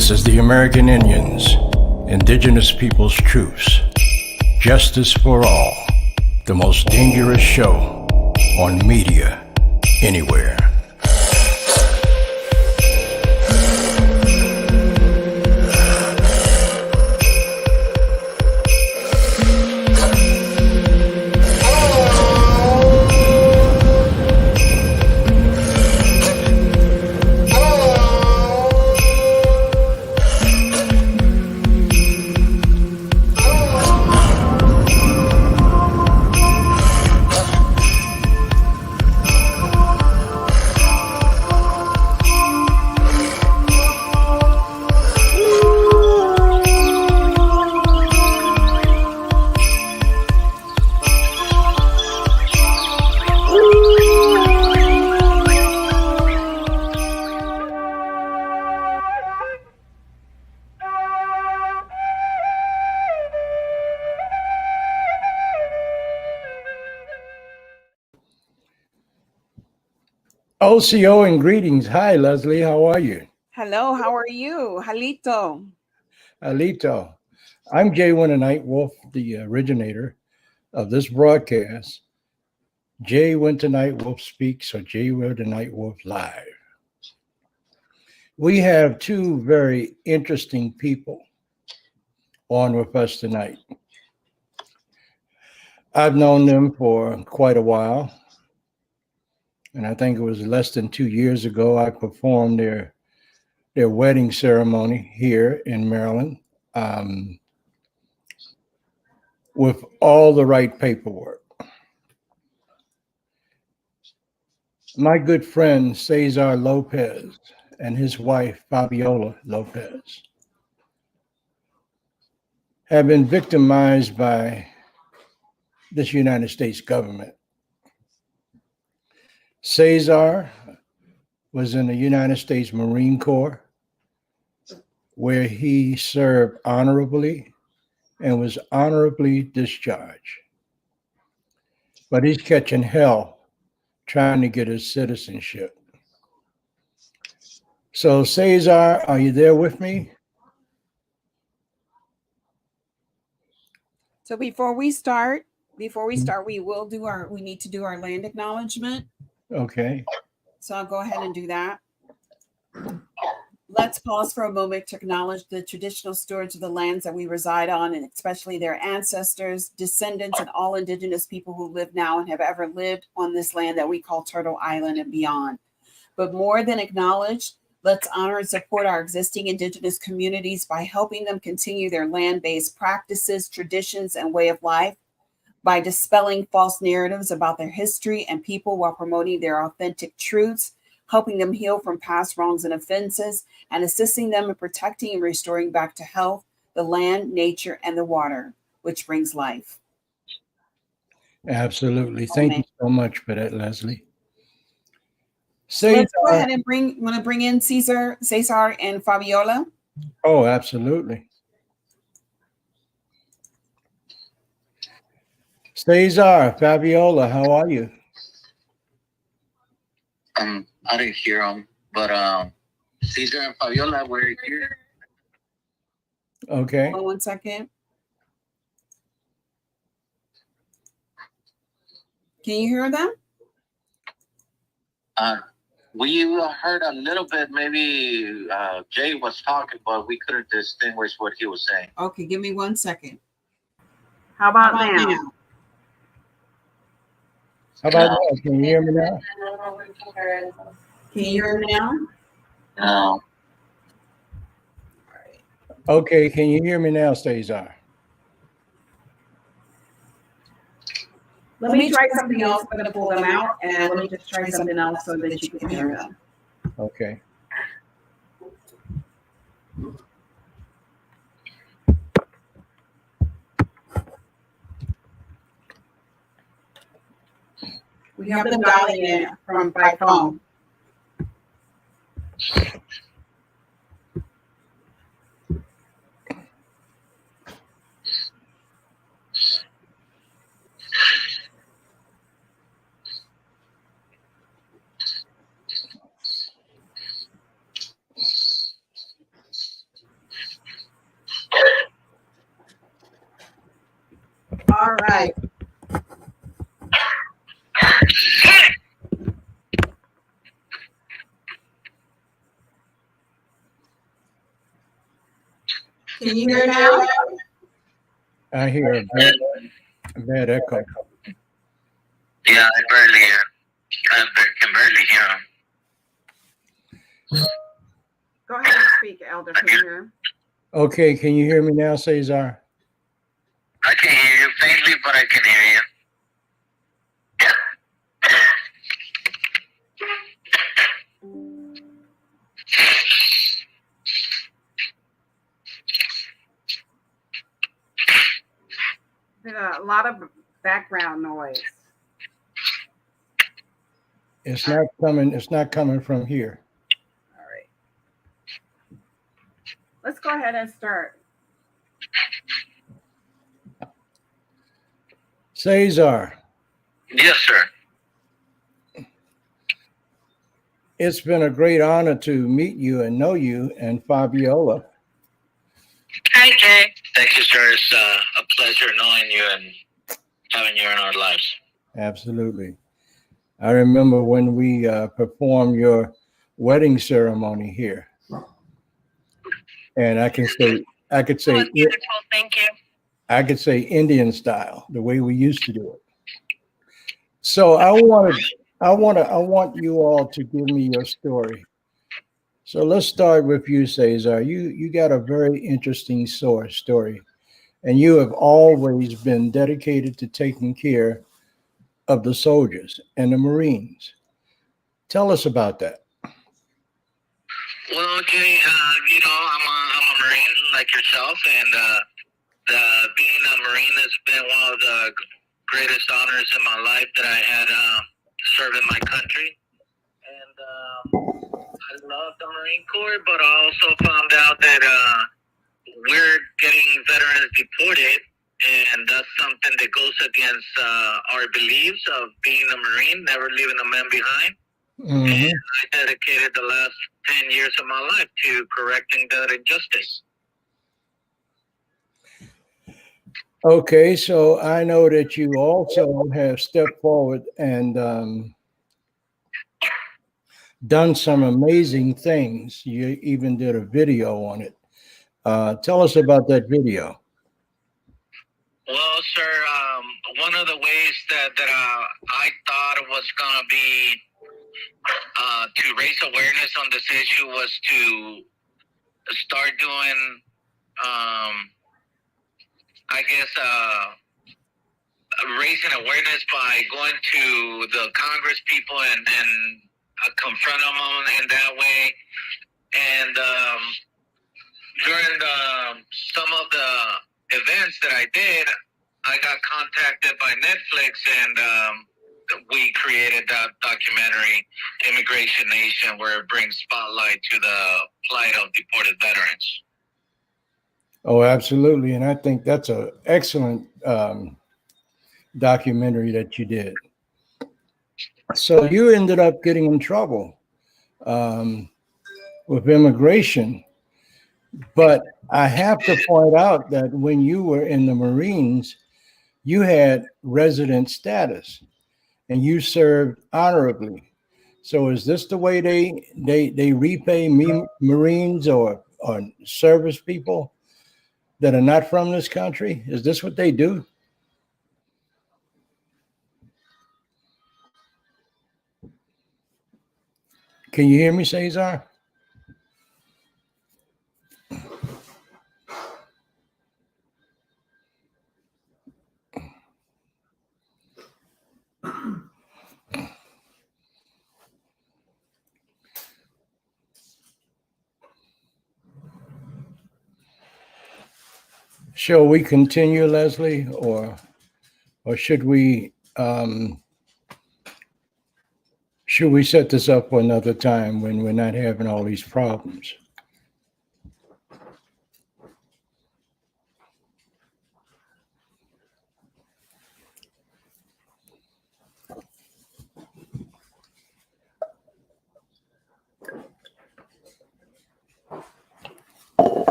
This is the American Indians, Indigenous Peoples Truths. Justice for all. The most dangerous show on media anywhere. OCO and greetings. Hi, Leslie. How are you? Hello. How are you? Halito. Alito. I'm Jay Winter Nightwolf, the originator of this broadcast. Jay Winter Nightwolf Speaks or Jay Winter Nightwolf Live. We have two very interesting people on with us tonight. I've known them for quite a while. And I think it was less than 2 years ago, I performed their wedding ceremony here in Maryland with all the right paperwork. My good friend, Cesar Lopez, and his wife, FABIOLA Lopez, have been victimized by this United States government. Cesar was in the United States Marine Corps, where he served honorably and was honorably discharged. But he's catching hell trying to get his citizenship. So Cesar, are you there with me? So before we start, we need to do our land acknowledgement. Okay. So I'll go ahead and do that. Let's pause for a moment to acknowledge the traditional stewards of the lands that we reside on, and especially their ancestors, descendants, and all indigenous people who live now and have ever lived on this land that we call Turtle Island and beyond. But more than acknowledge, let's honor and support our existing indigenous communities by helping them continue their land-based practices, traditions, and way of life, by dispelling false narratives about their history and people while promoting their authentic truths, helping them heal from past wrongs and offenses, and assisting them in protecting and restoring back to health the land, nature, and the water, which brings life. Absolutely. Thank you so much for that, Leslie. So let's go ahead and bring in Cesar and Fabiola. Oh, absolutely. Cesar, Fabiola, how are you? I didn't hear them, but Cesar and Fabiola were here. Okay. Hold on 1 second. Can you hear them? We heard a little bit. Maybe Jay was talking, but we couldn't distinguish what he was saying. Okay, give me 1 second. How about now? How about now? Can you hear me now? Can you hear me now? No. Okay, can you hear me now, Cesar? Let me try something else. I'm going to pull them out, and let me just try something else so that you can hear them. Okay. We have them dialing in by phone. All right. Can you hear now? I hear a bad echo. Yeah, I barely hear. Can barely hear him. Go ahead and speak, Elder. Can you hear him? Okay, can you hear me now, Cesar? I can hear you faintly, but I can hear you. There's a lot of background noise. It's not coming. It's not coming from here. All right. Let's go ahead and start. Cesar, Yes, sir. it's been a great honor to meet you and know you and Fabiola. Hi, Jay. Thank you, sir. It's a pleasure knowing you and having you in our lives. Absolutely. I remember when we performed your wedding ceremony here, and I could say, Beautiful. Thank you. I could say Indian style, the way we used to do it. So I want you all to give me your story. So let's start with you, Cesar. You got a very interesting story, and you have always been dedicated to taking care of the soldiers and the Marines. Tell us about that. Well, Jay, I'm a Marine like yourself, and being a Marine has been one of the greatest honors in my life that I had serving my country. And I love the Marine Corps, but I also found out that we're getting veterans deported, and that's something that goes against our beliefs of being a Marine, never leaving a man behind. Mm-hmm. And I dedicated the last 10 years of my life to correcting that injustice. Okay, so I know that you also have stepped forward and done some amazing things. You even did a video on it. Tell us about that video. Well, sir, one of the ways that I thought it was going to be to raise awareness on this issue was to start doing, raising awareness by going to the Congress people and confront them in that way. And during some of the events that I did, I got contacted by Netflix, and we created that documentary, Immigration Nation, where it brings spotlight to the plight of deported veterans. Oh, absolutely. And I think that's an excellent documentary that you did. So you ended up getting in trouble with immigration. But I have to point out that when you were in the Marines, you had resident status and you served honorably. So is this the way they repay Marines or service people that are not from this country? Is this what they do? Can you hear me, Cesar? Shall we continue, Leslie, or should we set this up for another time when we're not having all these problems?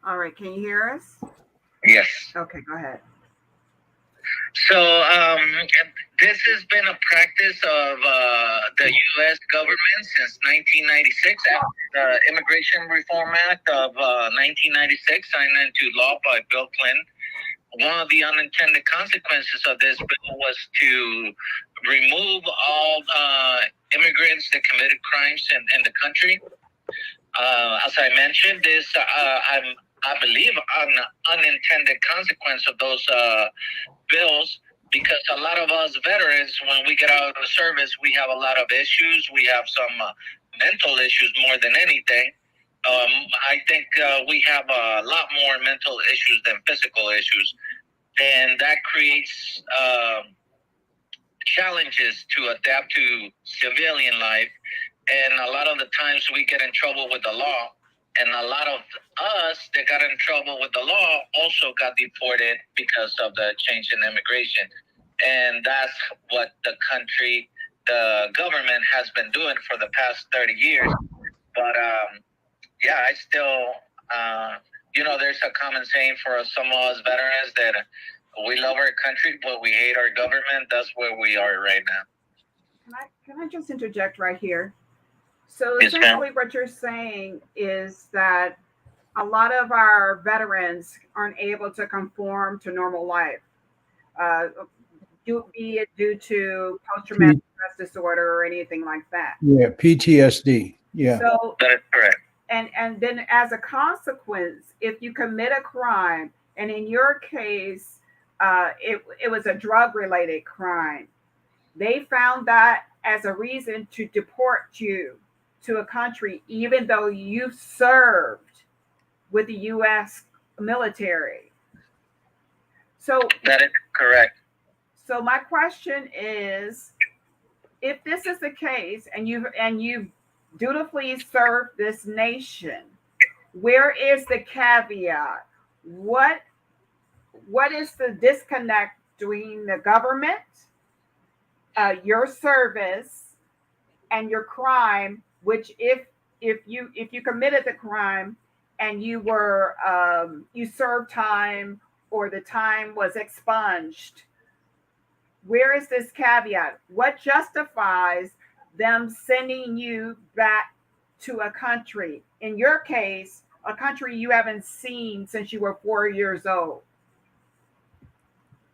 All right. Can you hear us? Yes. Okay, go ahead. This has been a practice of the U.S. government since 1996, after the Immigration Reform Act of 1996, signed into law by Bill Clinton. One of the unintended consequences of this bill was to remove all immigrants that committed crimes in the country. As I mentioned, this I believe an unintended consequence of those bills, because a lot of us veterans, when we get out of the service, we have a lot of issues. We have some mental issues more than anything. I think we have a lot more mental issues than physical issues, and that creates challenges to adapt to civilian life. And a lot of the times we get in trouble with the law, and a lot of us that got in trouble with the law also got deported because of the change in immigration. And that's what the government has been doing for the past 30 years. But yeah, I still, there's a common saying for some of us veterans that we love our country, but we hate our government. That's where we are right now. Can I just interject right here? So Yes, essentially what you're saying is that a lot of our veterans aren't able to conform to normal life, be it due to post-traumatic stress disorder or anything like that. Yeah, PTSD. Yeah. So that is correct. And then as a consequence, if you commit a crime, and in your case, it was a drug-related crime, they found that as a reason to deport you to a country, even though you served with the U.S. military. So that is correct. So my question is, if this is the case, and you've dutifully served this nation, where is the caveat? What is the disconnect between the government, your service, and your crime? Which, if you committed the crime and you were you served time, or the time was expunged, where is this caveat? What justifies them sending you back to a country? In your case, a country you haven't seen since you were 4 years old.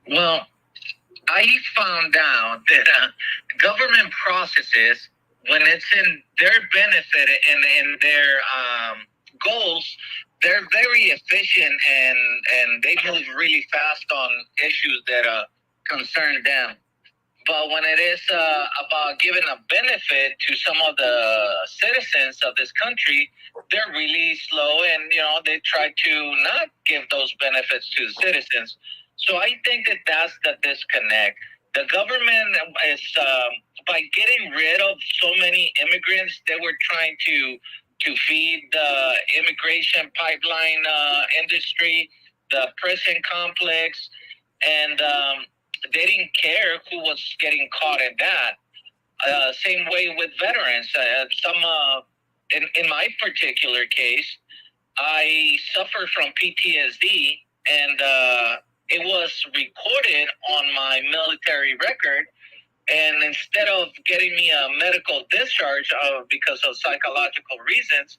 Well, I found out that government processes, when it's in their benefit and in their goals, they're very efficient, and they move really fast on issues that concern them. But when it is about giving a benefit to some of the citizens of this country, they're really slow, and they try to not give those benefits to the citizens. So I think that that's the disconnect. The government is, by getting rid of so many immigrants, they were trying to feed the immigration pipeline industry, the prison complex, and they didn't care who was getting caught in that. Same way with veterans. In my particular case, I suffer from PTSD, and it was recorded on my military record. And instead of getting me a medical discharge because of psychological reasons,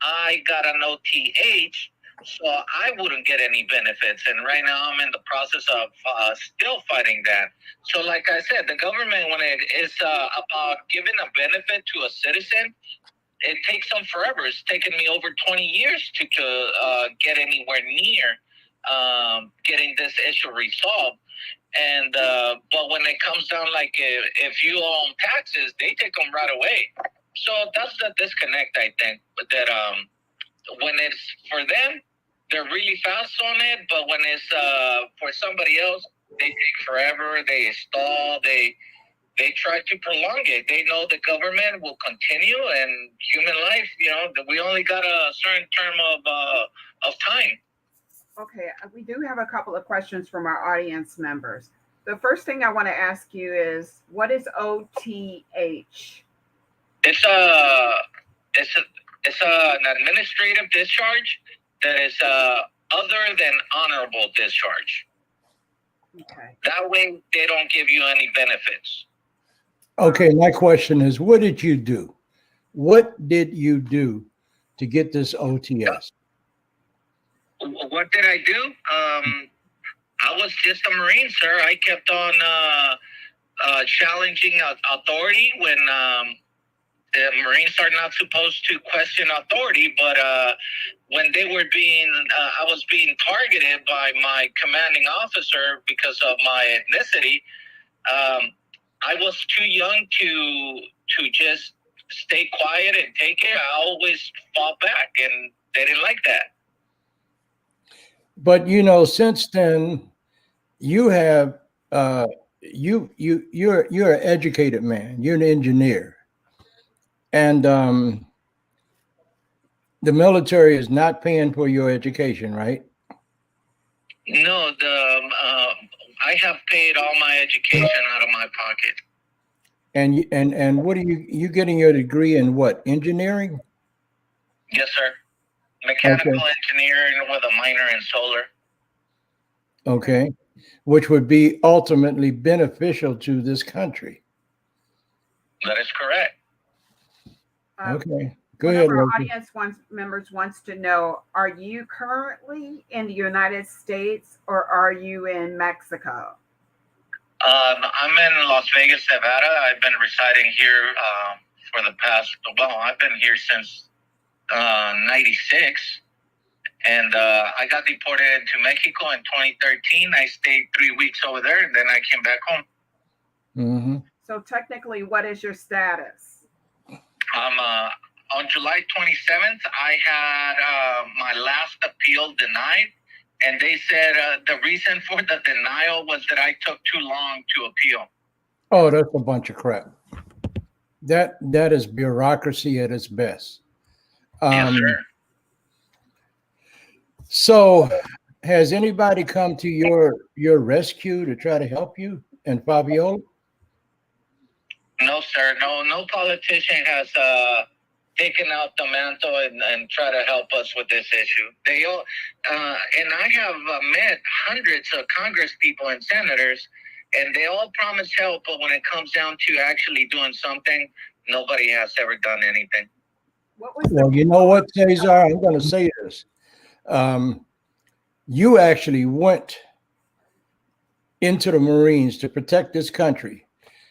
I got an OTH, so I wouldn't get any benefits. And right now I'm in the process of still fighting that. So like I said, the government, when it is about giving a benefit to a citizen, it takes them forever. It's taken me over 20 years to get anywhere near getting this issue resolved. And but when it comes down, like if you owe taxes, they take them right away. So that's the disconnect, I think, that when it's for them, they're really fast on it, but when it's for somebody else, they take forever. They stall. They try to prolong it. They know the government will continue, and human life, we only got a certain term of time. Okay, we do have a couple of questions from our audience members. The first thing I want to ask you is, what is OTH? It's an administrative discharge that is other than honorable discharge. Okay. That way, they don't give you any benefits. Okay, my question is, what did you do? What did you do to get this OTS? What did I do? I was just a Marine, sir. I kept on challenging authority when the Marines are not supposed to question authority, but when they were being, I was being targeted by my commanding officer because of my ethnicity. I was too young to just stay quiet and take it. I always fought back, and they didn't like that. But you know, since then, you have you're an educated man. You're an engineer, and the military is not paying for your education, right? No, I have paid all my education out of my pocket. And what are you getting your degree in? What, engineering? Yes, sir. Mechanical Okay. engineering with a minor in solar. Okay, which would be ultimately beneficial to this country. That is correct. Okay, go One ahead, of our Loki. audience members wants to know: are you currently in the United States or are you in Mexico? I'm in Las Vegas, Nevada. I've been residing here for the past. Well, I've been here since '96. And I got deported to Mexico in 2013. I stayed 3 weeks over there, and then I came back home. Mm-hmm. So technically, what is your status? On July 27th, I had my last appeal denied, and they said the reason for the denial was that I took too long to appeal. Oh, that's a bunch of crap. That is bureaucracy at its best. Yes, sir. So, has anybody come to your rescue to try to help you and Fabiola? No, sir. No politician has taken out the mantle and try to help us with this issue. They all, and I have met hundreds of Congress people and senators, and they all promise help, but when it comes down to actually doing something, nobody has ever done anything. Well, you know what, Cesar? I'm going to say this. You actually went into the Marines to protect this country,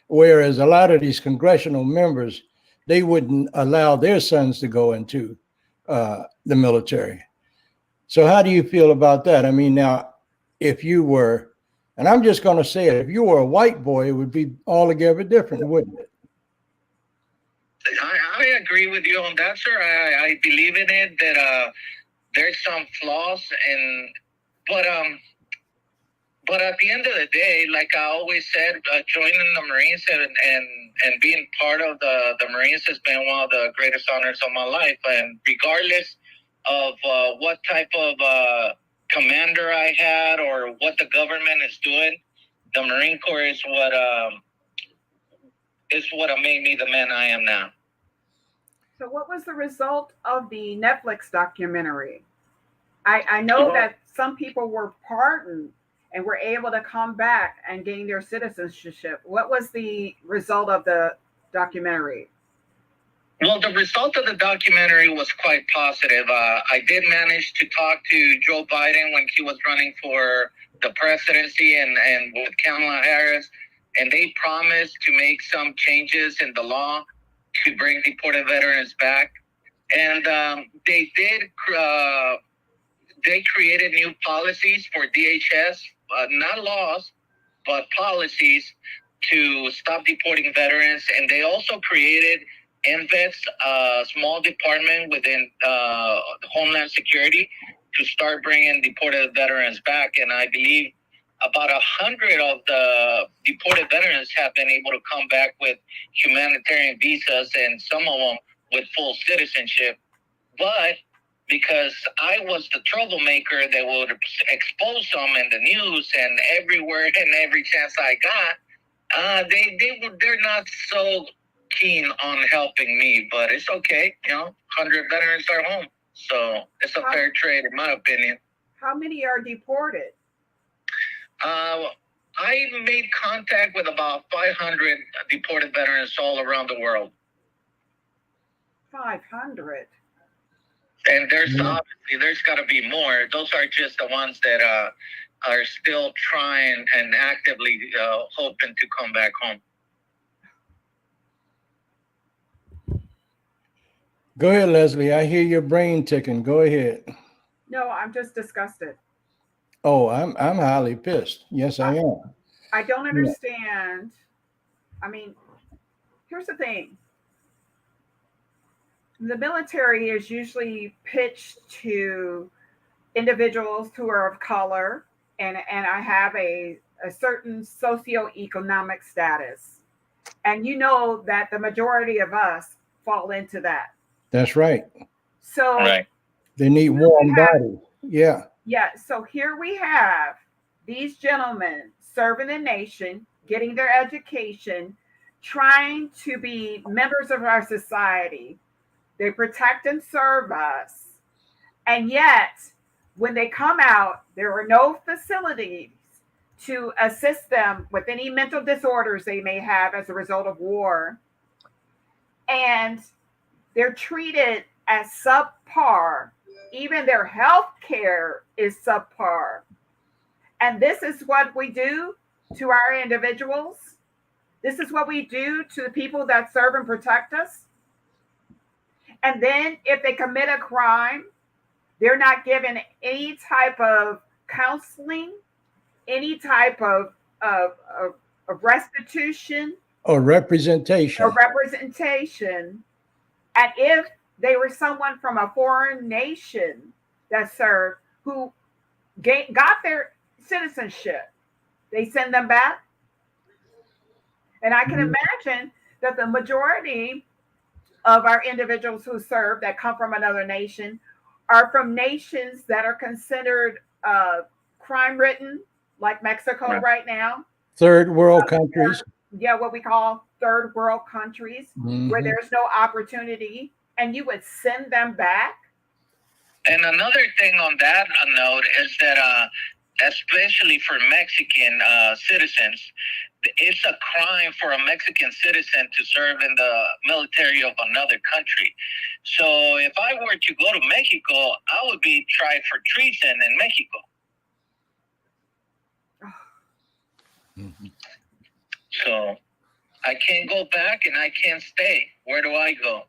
whereas a lot of these congressional members, they wouldn't allow their sons to go into the military. So how do you feel about that? I mean, now, if you were, and I'm just going to say it, if you were a white boy, it would be altogether different, wouldn't it? I agree with you on that, sir. I believe in it that there's some flaws, but at the end of the day, like I always said, joining the Marines and being part of the Marines has been one of the greatest honors of my life. And regardless of what type of commander I had or what the government is doing, the Marine Corps is what made me the man I am now. So what was the result of the Netflix documentary? I know that some people were pardoned and were able to come back and gain their citizenship. What was the result of the documentary? Well, the result of the documentary was quite positive. I did manage to talk to Joe Biden when he was running for the presidency and with Kamala Harris, and they promised to make some changes in the law to bring deported veterans back. And they did. They created new policies for DHS, not laws, but policies to stop deporting veterans. And they also created MVETS, a small department within Homeland Security, to start bringing deported veterans back. And I believe about 100 of the deported veterans have been able to come back with humanitarian visas, and some of them with full citizenship. But because I was the troublemaker that would expose them in the news and everywhere and every chance I got, they're not so keen on helping me. But it's okay, 100 veterans are home, so it's a fair trade in my opinion. How many are deported? I made contact with about 500 deported veterans all around the world. 500. And there's obviously, there's got to be more. Those are just the ones that are still trying and actively hoping to come back home. Go ahead, Leslie. I hear your brain ticking. Go ahead. No, I'm just disgusted. Oh, I'm highly pissed. Yes, I am. I don't understand. I mean, here's the thing. The military is usually pitched to individuals who are of color and I have a certain socioeconomic status. And you know that the majority of us fall into that. That's right. So they need warm bodies. Yeah. Yeah. So here we have these gentlemen serving the nation, getting their education, trying to be members of our society. They protect and serve us. And yet, when they come out, there are no facilities to assist them with any mental disorders they may have as a result of war. And they're treated as subpar. Even their health care is subpar. And this is what we do to our individuals. This is what we do to the people that serve and protect us. And then if they commit a crime, they're not given any type of counseling, any type of restitution or representation. And if they were someone from a foreign nation that served who got their citizenship, they send them back. And I can imagine that the majority of our individuals who serve that come from another nation are from nations that are considered crime-ridden, like Mexico right now. Third world countries. Yeah, what we call third world countries, where there's no opportunity, and you would send them back. And another thing on that note is that, especially for Mexican citizens, it's a crime for a Mexican citizen to serve in the military of another country. So if I were to go to Mexico, I would be tried for treason in Mexico. So I can't go back and I can't stay. Where do I go?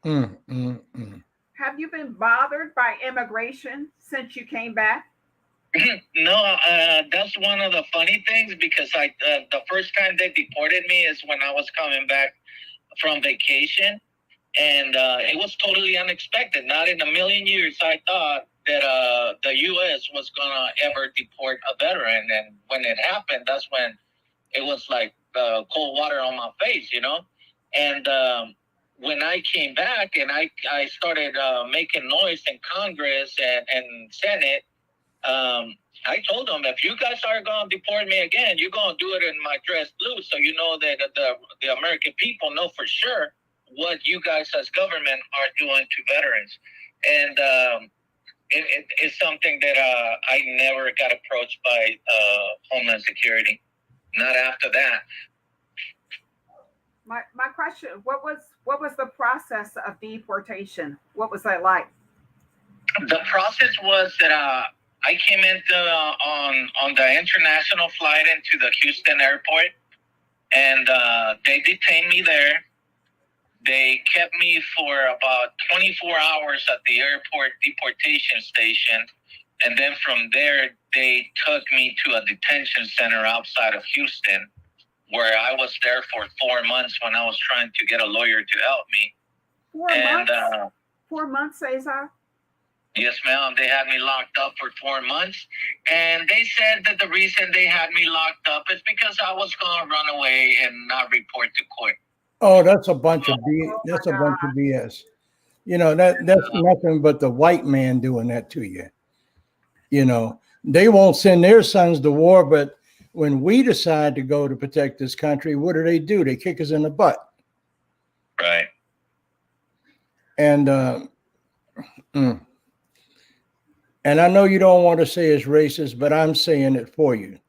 Have you been bothered by immigration since you came back? No, that's one of the funny things, because the first time they deported me is when I was coming back from vacation, and it was totally unexpected. Not in a million years I thought that the U.S. was gonna ever deport a veteran, and when it happened, that's when it was like cold water on my face, you know. And when I came back and I started making noise in Congress and Senate. I told them, if you guys are going to deport me again, you're going to do it in my dress blue, so you know that the American people know for sure what you guys as government are doing to veterans. And it's something that I never got approached by Homeland Security. Not after that. My question, what was the process of deportation? What was that like? The process was that I came into on the international flight into the Houston airport, and they detained me there. They kept me for about 24 hours at the airport deportation station, and then from there they took me to a detention center outside of Houston, where I was there for 4 months when I was trying to get a lawyer to help me. 4 months? 4 months, Cesar? Yes, ma'am. They had me locked up for 4 months. And they said that the reason they had me locked up is because I was going to run away and not report to court. Oh, that's a bunch of BS. You know, that's nothing but the white man doing that to you. You know, they won't send their sons to war, but when we decide to go to protect this country, what do? They kick us in the butt. Right. And and I know you don't want to say it's racist, but I'm saying it for you.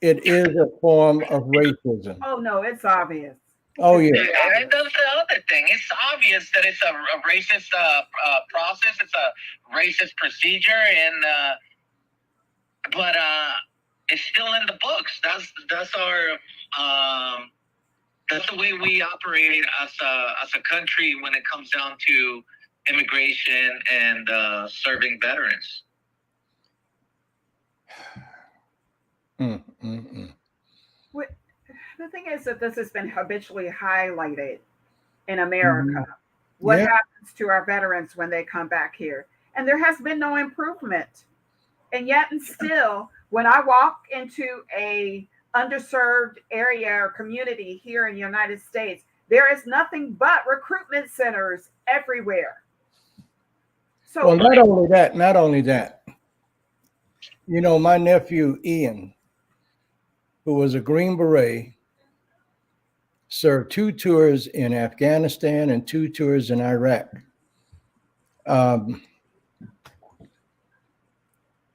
it is a form of racism. Oh no, it's obvious. Oh yeah. And that's the other thing. It's obvious that it's a racist process. It's a racist procedure, and but it's still in the books. That's our that's the way we operate as a country when it comes down to immigration and serving veterans. The thing is that this has been habitually highlighted in America. Mhm. What Yeah. happens to our veterans when they come back here? And there has been no improvement. And yet and still, when I walk into a underserved area or community here in the United States, there is nothing but recruitment centers everywhere. So Well, not only that, you know, my nephew Ian, who was a Green Beret, served 2 tours in Afghanistan and 2 tours in Iraq. And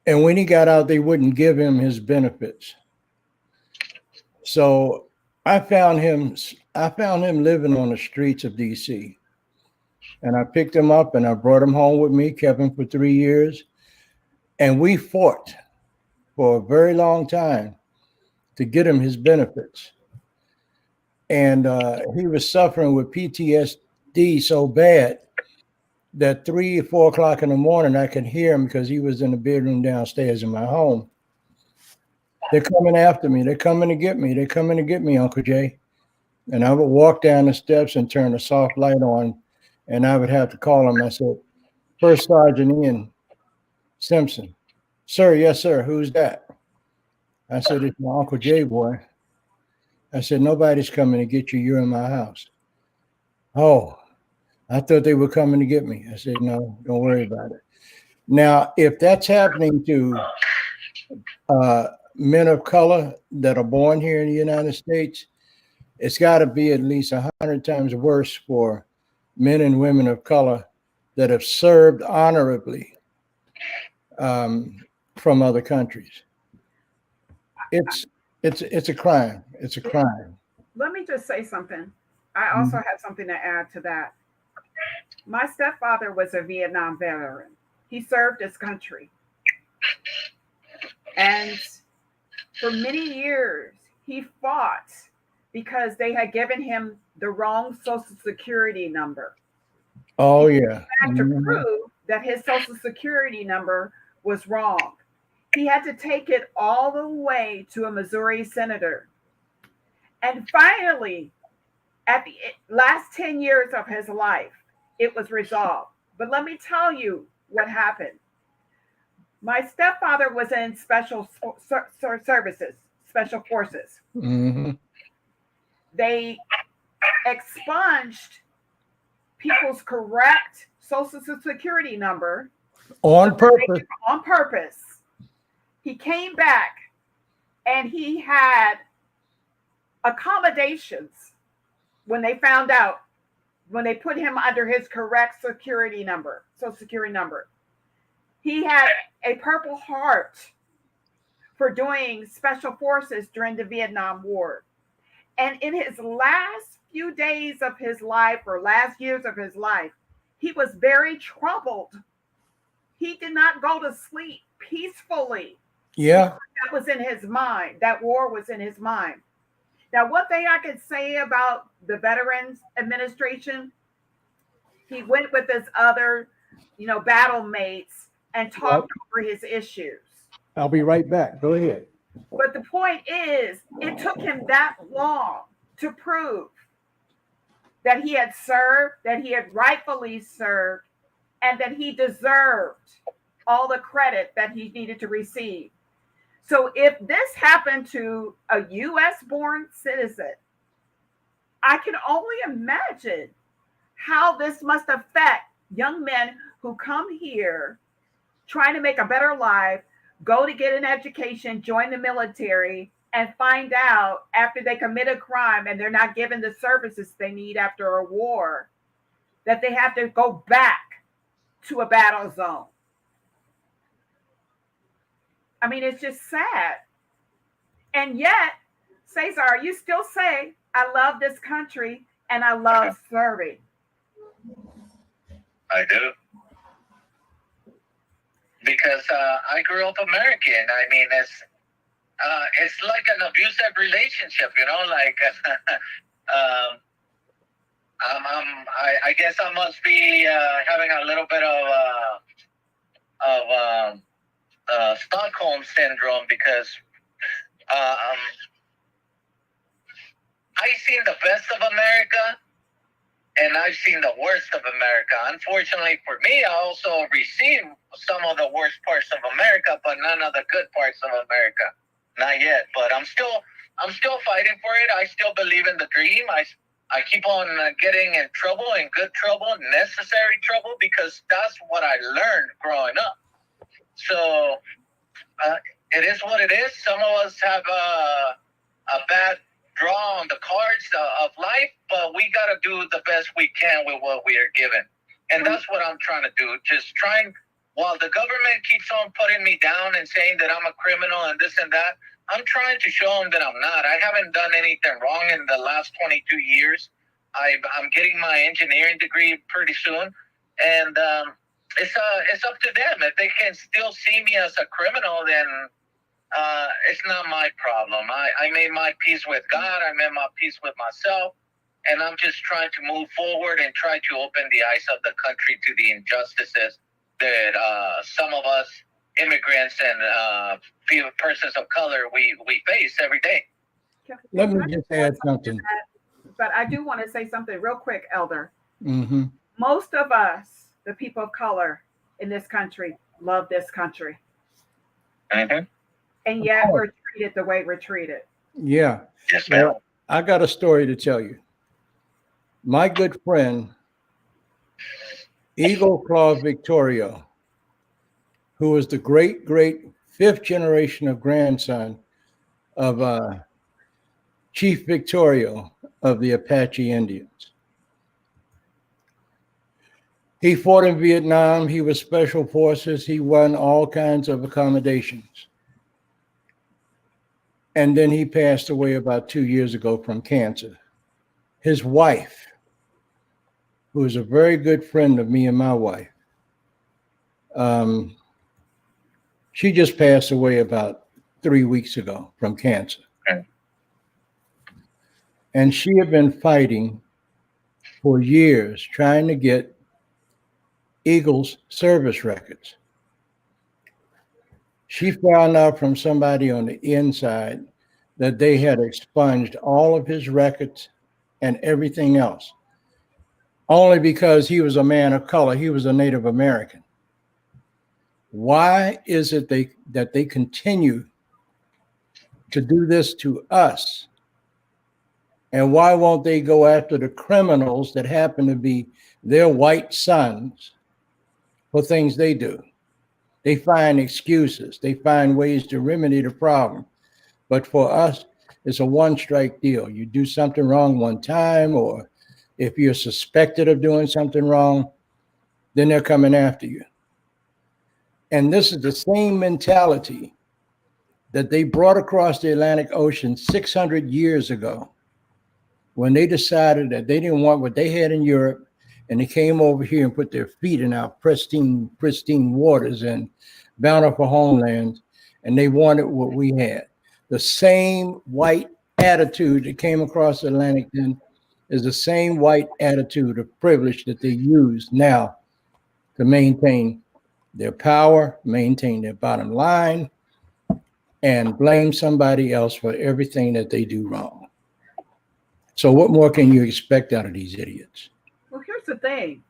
when he got out, they wouldn't give him his benefits. So I found him living on the streets of DC. And I picked him up and I brought him home with me, kept him for 3 years. And we fought for a very long time to get him his benefits. And he was suffering with PTSD so bad that 3 or 4 o'clock in the morning, I could hear him because he was in the bedroom downstairs in my home. They're coming after me. They're coming to get me. They're coming to get me, Uncle Jay. And I would walk down the steps and turn the soft light on, and I would have to call him. I said, First Sergeant Ian Simpson. Sir, yes, sir. Who's that? I said, it's my Uncle Jay, boy. I said, nobody's coming to get you. You're in my house. Oh, I thought they were coming to get me. I said, no, don't worry about it. Now, if that's happening to men of color that are born here in the United States, it's got to be at least 100 times worse for men and women of color that have served honorably from other countries. It's a crime. It's a crime. let me just say something. I also have something to add to that. My stepfather was a Vietnam veteran. He served his country. And for many years, he fought because they had given him the wrong Social Security number. Oh, yeah. He had to prove that his Social Security number was wrong. He had to take it all the way to a Missouri senator. And finally, at the last 10 years of his life, it was resolved. But let me tell you what happened. My stepfather was in special services, special forces. Mm-hmm. They expunged people's correct Social Security number On purpose. On purpose. He came back and he had accommodations when they found out, when they put him under his correct security number, Social Security number. He had a Purple Heart for doing special forces during the Vietnam War. And in his last few days of his life, or last years of his life, he was very troubled. He did not go to sleep peacefully. Yeah. That was in his mind. That war was in his mind. Now, one thing I could say about the Veterans Administration, he went with his other, battle mates and talked over his issues. I'll be right back. Go ahead. But the point is, it took him that long to prove that he had served, that he had rightfully served, and that he deserved all the credit that he needed to receive. So if this happened to a U.S.-born citizen, I can only imagine how this must affect young men who come here trying to make a better life, go to get an education, join the military, and find out after they commit a crime and they're not given the services they need after a war, that they have to go back to a battle zone. I mean, it's just sad. And yet, Cesar, you still say, I love this country and I love serving. I do. Because I grew up American. I mean, it's like an abusive relationship, you know. Like, I guess I must be having a little bit of Stockholm syndrome because I've seen the best of America. And I've seen the worst of America. Unfortunately for me, I also received some of the worst parts of America, but none of the good parts of America. Not yet, but I'm still fighting for it. I still believe in the dream. I keep on getting in trouble, in good trouble, necessary trouble, because that's what I learned growing up. So it is what it is. Some of us have a bad draw on the cards of life, but we got to do the best we can with what we are given. And that's what I'm trying to do. Just trying, while the government keeps on putting me down and saying that I'm a criminal and this and that, I'm trying to show them that I'm not. I haven't done anything wrong in the last 22 years. I'm getting my engineering degree pretty soon. And it's up to them. If they can still see me as a criminal, then it's not my problem. I made my peace with God. I made my peace with myself. And I'm just trying to move forward and try to open the eyes of the country to the injustices that some of us immigrants and persons of color, we face every day. Let me just add something. But I do want to say something real quick, Elder. Mm-hmm. Most of us, the people of color in this country, love this country. Mm-hmm. And yet we're treated the way we're treated. Yeah. Yes, ma'am. Well, I got a story to tell you. My good friend, Eagle Claw Victorio, who was the great, great fifth generation of grandson of Chief Victorio of the Apache Indians. He fought in Vietnam. He was special forces. He won all kinds of accommodations. And then he passed away about 2 years ago from cancer. His wife, who is a very good friend of me and my wife, she just passed away about 3 weeks ago from cancer. Okay. And she had been fighting for years trying to get Eagle's service records. She found out from somebody on the inside that they had expunged all of his records and everything else, only because he was a man of color. He was a Native American. Why is it that they continue to do this to us? And why won't they go after the criminals that happen to be their white sons for things they do? They find excuses. They find ways to remedy the problem. But for us, it's a one-strike deal. You do something wrong one time, or if you're suspected of doing something wrong, then they're coming after you. And this is the same mentality that they brought across the Atlantic Ocean 600 years ago when they decided that they didn't want what they had in Europe, and they came over here and put their feet in our pristine waters and bountiful homelands, and they wanted what we had. The same white attitude that came across the Atlantic then is the same white attitude of privilege that they use now to maintain their power, maintain their bottom line, and blame somebody else for everything that they do wrong. So what more can you expect out of these idiots? Well, here's the thing.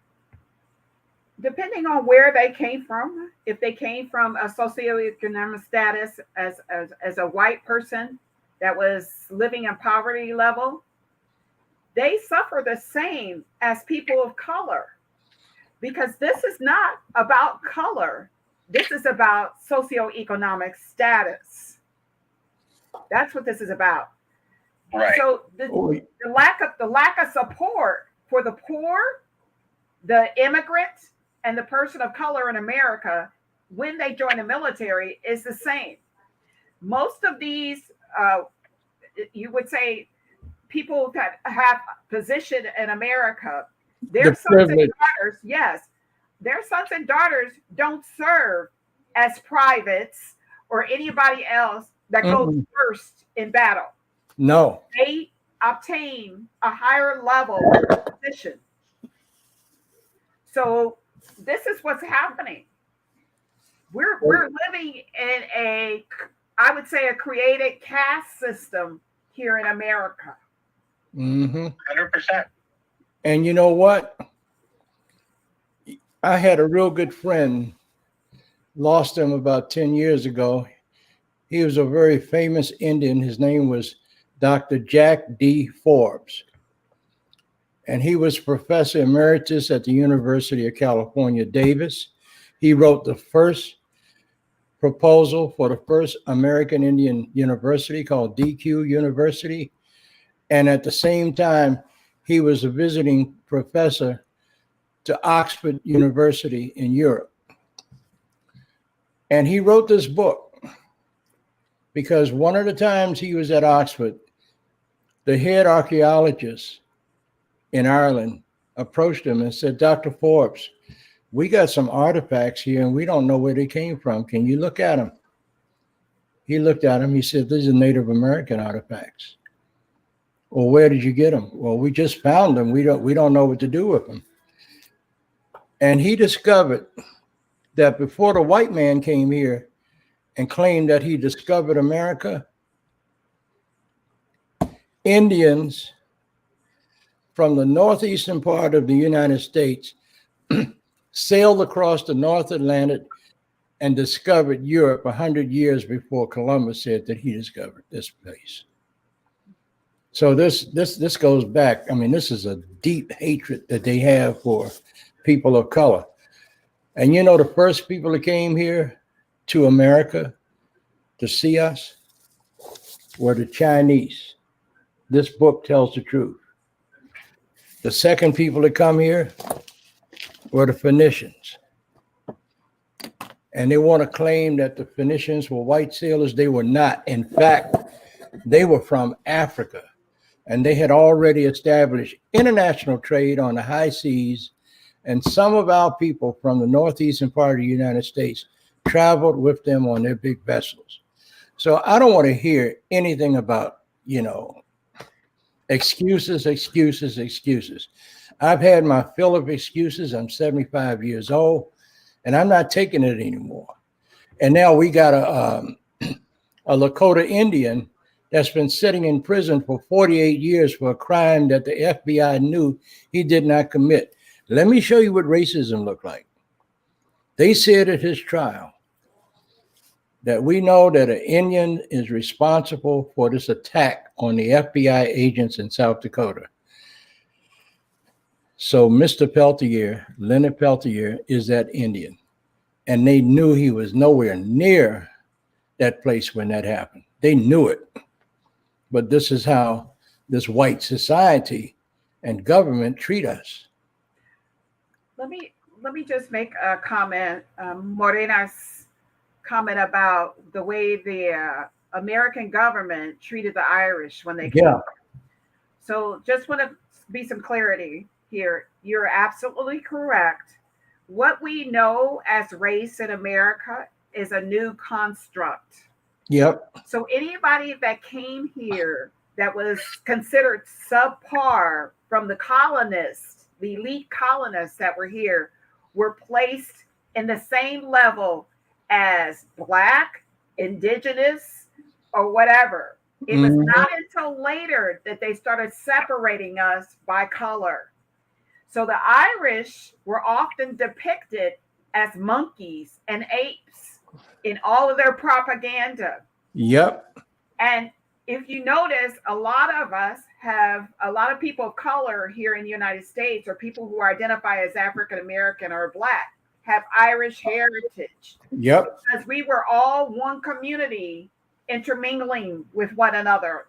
Depending on where they came from, if they came from a socioeconomic status as a white person that was living in poverty level, they suffer the same as people of color, because this is not about color. This is about socioeconomic status. That's what this is about. Right. So the lack of support for the poor, the immigrant, and the person of color in America when they join the military is the same. Most of these you would say people that have position in America, their The sons and privilege. daughters, yes, their sons and daughters don't serve as privates or anybody else that goes Mm-mm. first in battle. No. They obtain a higher level position. So this is what's happening. We're living in a, I would say, a created caste system here in America. Mm-hmm. 100%. And you know what? I had a real good friend, lost him about 10 years ago. He was a very famous Indian. His name was Dr. Jack D. Forbes. And he was professor emeritus at the University of California, Davis. He wrote the first proposal for the first American Indian University called DQ University. And at the same time, he was a visiting professor to Oxford University in Europe. And he wrote this book because one of the times he was at Oxford, the head archaeologist in Ireland approached him and said, Dr. Forbes, we got some artifacts here and we don't know where they came from. Can you look at them? He looked at them. He said, these are Native American artifacts. Well, where did you get them? Well, we just found them. We don't know what to do with them. And he discovered that before the white man came here and claimed that he discovered America, Indians from the northeastern part of the United States sailed across the North Atlantic and discovered Europe 100 years before Columbus said that he discovered this place. So this goes back. I mean, this is a deep hatred that they have for people of color. And you know, the first people that came here to America to see us were the Chinese. This book tells the truth. The second people to come here were the Phoenicians. And they want to claim that the Phoenicians were white sailors. They were not. In fact, they were from Africa. And they had already established international trade on the high seas. And some of our people from the northeastern part of the United States traveled with them on their big vessels. So I don't want to hear anything about, you know, excuses. I've had my fill of excuses. I'm 75 years old, and I'm not taking it anymore. And now we got a Lakota Indian that's been sitting in prison for 48 years for a crime that the FBI knew he did not commit. Let me show you what racism looked like. They said at his trial that we know that an Indian is responsible for this attack on the FBI agents in South Dakota. So Mr. Peltier, Leonard Peltier, is that Indian. And they knew he was nowhere near that place when that happened. They knew it. But this is how this white society and government treat us. Let me just make a comment. Morena's comment about the way the American government treated the Irish when they came. Yeah. So just want to be some clarity here. You're absolutely correct. What we know as race in America is a new construct. Yep. So anybody that came here that was considered subpar from the colonists, the elite colonists that were here, were placed in the same level as Black, Indigenous, or whatever. It was not until later that they started separating us by color. So the Irish were often depicted as monkeys and apes in all of their propaganda. Yep. And if you notice, a lot of people of color here in the United States, or people who identify as African American or Black, have Irish heritage. Yep. Because we were all one community intermingling with one another.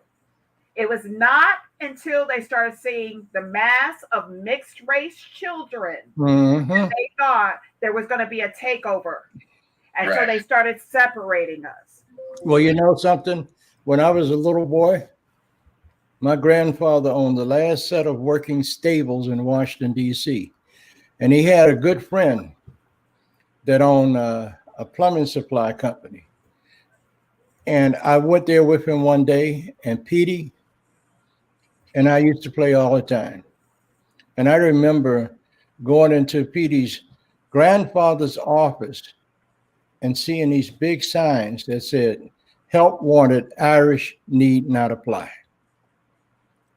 It was not until they started seeing the mass of mixed race children that they thought there was going to be a takeover. And so they started separating us. Well, you know something? when I was a little boy, my grandfather owned the last set of working stables in Washington, D.C. And he had a good friend that owned a plumbing supply company. And I went there with him one day, and Petey and I used to play all the time. And I remember going into Petey's grandfather's office and seeing these big signs that said, "Help wanted, Irish need not apply."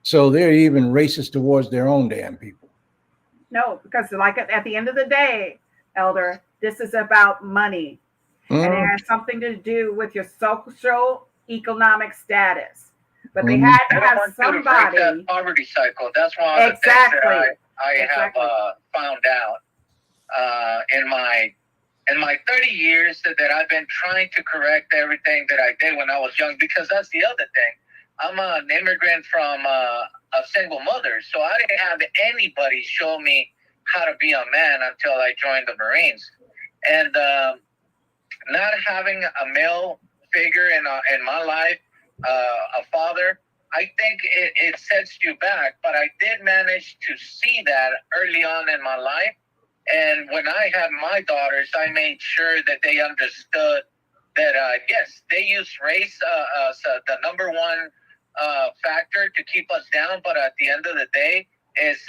So they're even racist towards their own damn people. No, because like at the end of the day, Elder, this is about money. And it has something to do with your social economic status. But they had to have somebody. That poverty cycle. That's one of the things that I have found out in my 30 years that I've been trying to correct everything that I did when I was young. Because that's the other thing. I'm an immigrant from a single mother, so I didn't have anybody show me how to be a man until I joined the Marines. And not having a male figure in my life, a father, I think it sets you back. But I did manage to see that early on in my life. And when I had my daughters, I made sure that they understood that, yes, they use race as the number one factor to keep us down. But at the end of the day, it's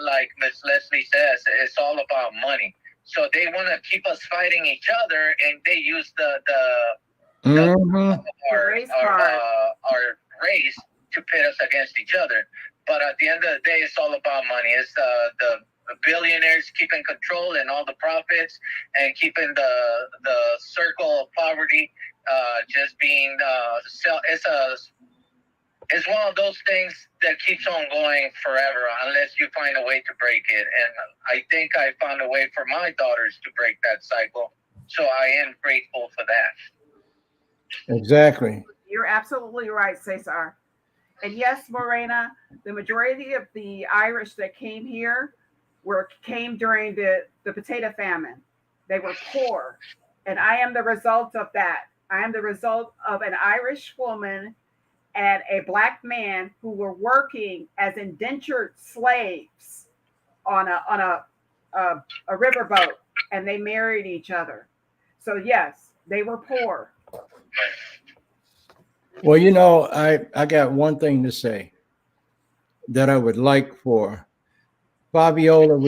like Miss Leslie says, it's all about money. So they want to keep us fighting each other, and they use our race to pit us against each other. But at the end of the day, it's all about money. It's the billionaires keeping control and all the profits, and keeping the circle of poverty just being it's one of those things that keeps on going forever unless you find a way to break it. And I think I found a way for my daughters to break that cycle. So I am grateful for that. Exactly. You're absolutely right, Cesar. And yes, Morena, the majority of the Irish that came here came during the potato famine. They were poor. And I am the result of that. I am the result of an Irish woman and a Black man who were working as indentured slaves on a riverboat, and they married each other. So yes, they were poor. Well, you know, I got one thing to say that I would like for Fabiola.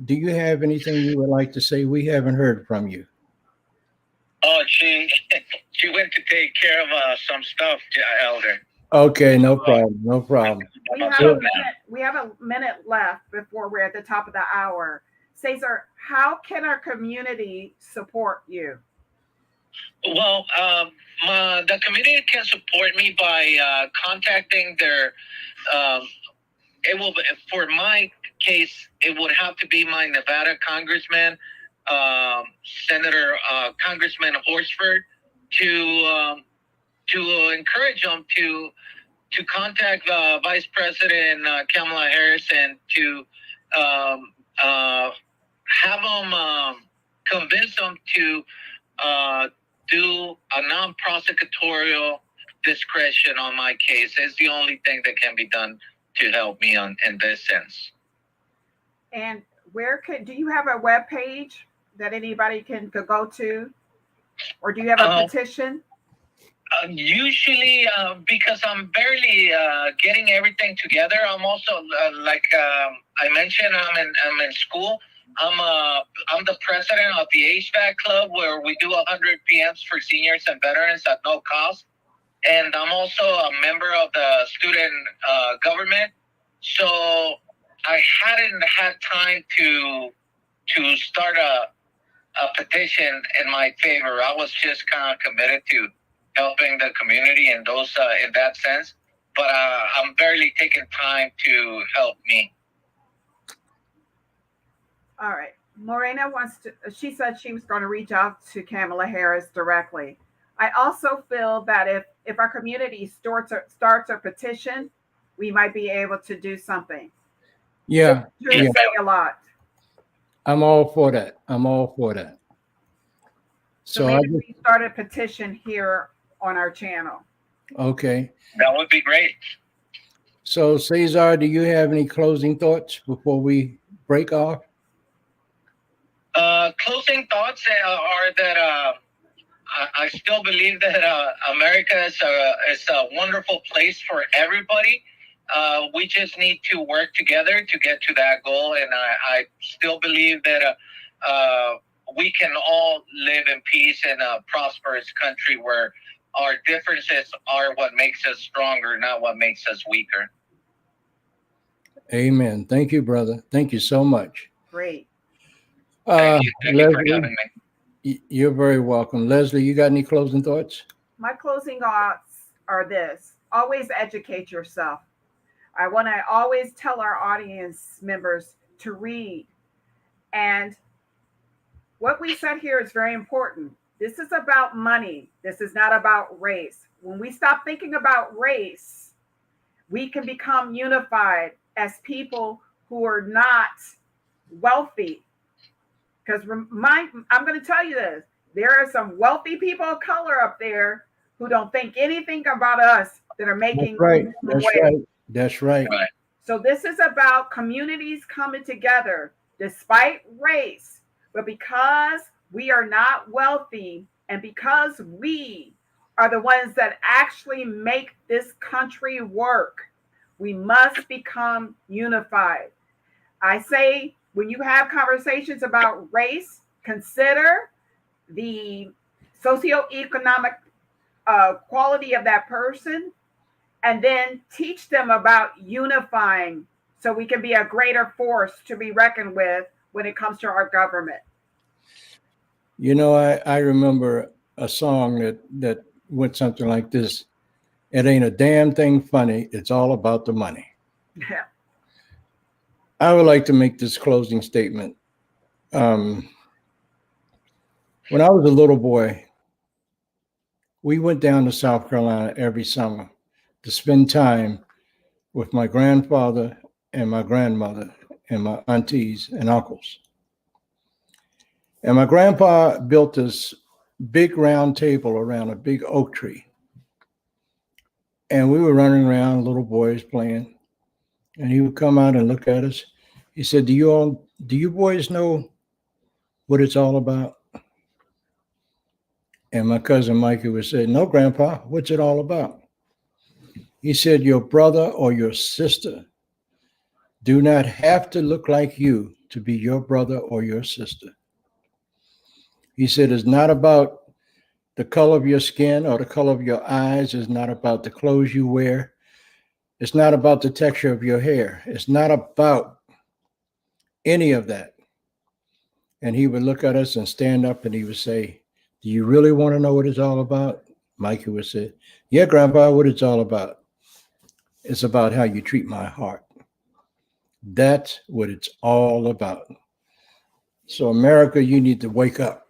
Do you have anything you would like to say? We haven't heard from you. Oh, she went to take care of some stuff, Elder. Okay, no problem. No problem. We have a minute left before we're at the top of the hour. Cesar, how can our community support you? Well, the community can support me by contacting their. It will, for my case, it would have to be my Nevada congressman, Senator Congressman Horsford, to encourage them to contact Vice President Kamala Harris, and to have them convince them to do a non-prosecutorial discretion on my case. It's the only thing that can be done to help me in this sense. And do you have a web page that anybody can go to, or do you have a petition? Usually, because I'm barely getting everything together. I'm also like I mentioned, I'm in school. I'm the president of the HVAC club, where we do 100 PMs for seniors and veterans at no cost. And I'm also a member of the student government. So I hadn't had time to start a petition in my favor. I was just kind of committed to helping the community in that sense. But I'm barely taking time to help me. All right. Morena she said she was going to reach out to Kamala Harris directly. I also feel that if our community starts a petition, we might be able to do something. Yeah. Say a lot. I'm all for that. So maybe we start a petition here on our channel. Okay. That would be great. So, Cesar, do you have any closing thoughts before we break off? Closing thoughts are that I still believe that America is a wonderful place for everybody. We just need to work together to get to that goal, and I still believe that we can all live in peace in a prosperous country where our differences are what makes us stronger, not what makes us weaker. Amen. Thank you, brother. Thank you so much. Great. Thank you for Leslie, having me. you're very welcome. Leslie, you got any closing thoughts? My closing thoughts are this: always educate yourself. I want to always tell our audience members to read. And what we said here is very important. This is about money. This is not about race. When we stop thinking about race, we can become unified as people who are not wealthy. Because I'm going to tell you this: there are some wealthy people of color up there who don't think anything about us that are making. That's right. That's right. That's right. Right. So this is about communities coming together despite race, but because we are not wealthy and because we are the ones that actually make this country work, we must become unified. I say, when you have conversations about race, consider the socioeconomic quality of that person, and then teach them about unifying so we can be a greater force to be reckoned with when it comes to our government. You know, I remember a song that went something like this: "It ain't a damn thing funny. It's all about the money." Yeah. I would like to make this closing statement. When I was a little boy, we went down to South Carolina every summer to spend time with my grandfather and my grandmother and my aunties and uncles. And my grandpa built this big round table around a big oak tree. And we were running around, little boys playing. And he would come out and look at us. He said, do you boys know what it's all about? And my cousin Mikey would say, no, Grandpa, what's it all about? He said, your brother or your sister do not have to look like you to be your brother or your sister. He said, it's not about the color of your skin or the color of your eyes. It's not about the clothes you wear. It's not about the texture of your hair. It's not about any of that. And he would look at us and stand up and he would say, do you really want to know what it's all about? Mikey would say, yeah, Grandpa, what it's all about. It's about how you treat my heart. That's what it's all about. So America, you need to wake up.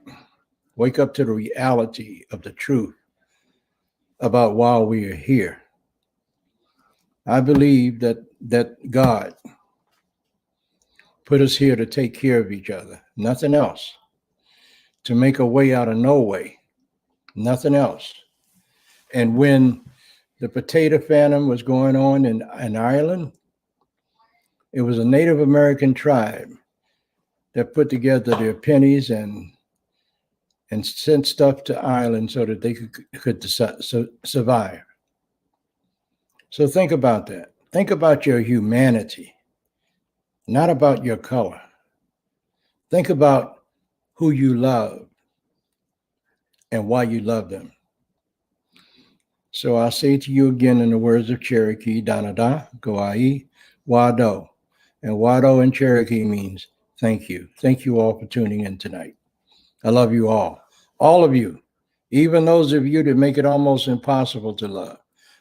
Wake up to the reality of the truth about why we are here. I believe that God put us here to take care of each other, nothing else. To make a way out of no way, nothing else. And when the potato famine was going on in Ireland, it was a Native American tribe that put together their pennies and sent stuff to Ireland so that they could survive. So think about that. Think about your humanity, not about your color. Think about who you love and why you love them. So I'll say to you again in the words of Cherokee, Danada, Goai, Wado. And Wado in Cherokee means thank you. Thank you all for tuning in tonight. I love you all of you, even those of you that make it almost impossible to love.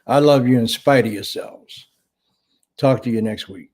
I love you in spite of yourselves. Talk to you next week.